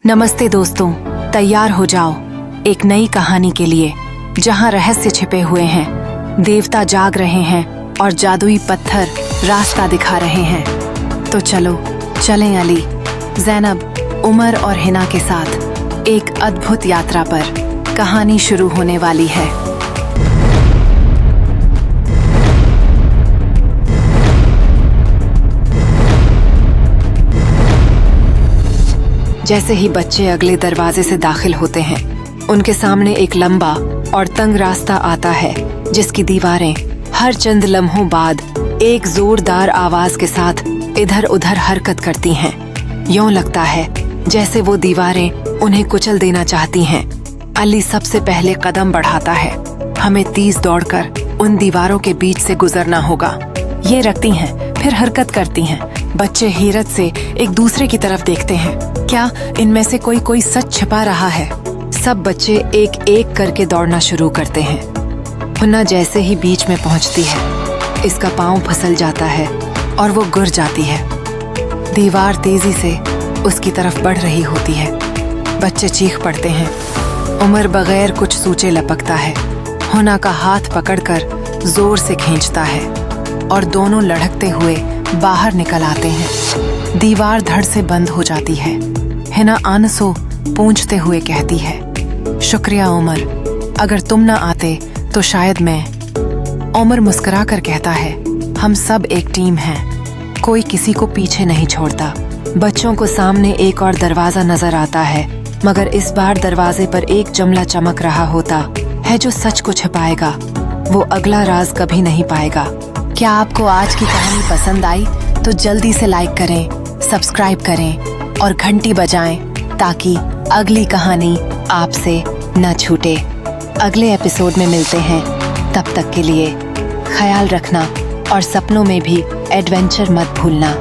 नमस्ते दोस्तों, तैयार हो जाओ एक नई कहानी के लिए जहां रहस्य छिपे हुए हैं, देवता जाग रहे हैं और जादुई पत्थर रास्ता दिखा रहे हैं। तो चलो चलें अली, ज़ैनब, उमर और हिना के साथ एक अद्भुत यात्रा पर। कहानी शुरू होने वाली है। जैसे ही बच्चे अगले दरवाजे से दाखिल होते हैं, उनके सामने एक लंबा और तंग रास्ता आता है जिसकी दीवारें हर चंद लम्हों बाद एक जोरदार आवाज के साथ इधर उधर हरकत करती हैं। यूं लगता है जैसे वो दीवारें उन्हें कुचल देना चाहती हैं। अली सबसे पहले कदम बढ़ाता है। हमें तेज दौड़कर उन दीवारों के बीच से गुजरना होगा। ये रखती हैं, फिर हरकत करती हैं। बच्चे हैरत से एक दूसरे की तरफ देखते हैं। क्या इनमें से कोई सच छिपा रहा है? सब बच्चे एक एक करके दौड़ना शुरू करते हैं। हुन्ना जैसे ही बीच में पहुंचती है, इसका पांव फिसल जाता है और वो गिर जाती है। दीवार तेजी से उसकी तरफ बढ़ रही होती है। बच्चे चीख पड़ते हैं। उमर बगैर कुछ सोचे लपकता है। हुन्ना का हाथ पकड़कर जोर से खींचता है और दोनों लढ़कते हुए बाहर निकल आते हैं। दीवार धड़ से बंद हो जाती है। हिना आनसो पूंछते हुए कहती है, शुक्रिया उमर, अगर तुम ना आते तो शायद मैं। उमर मुस्कुराकर कहता है, हम सब एक टीम हैं, कोई किसी को पीछे नहीं छोड़ता। बच्चों को सामने एक और दरवाजा नजर आता है, मगर इस बार दरवाजे पर एक जमला चमक रहा होता है जो सच को छिपाएगा। वो अगला राज कभी नहीं पाएगा। क्या आपको आज की कहानी पसंद आई तो जल्दी से लाइक करें, सब्सक्राइब करें और घंटी बजाएं ताकि अगली कहानी आपसे न छूटे। अगले एपिसोड में मिलते हैं। तब तक के लिए ख्याल रखना और सपनों में भी एडवेंचर मत भूलना।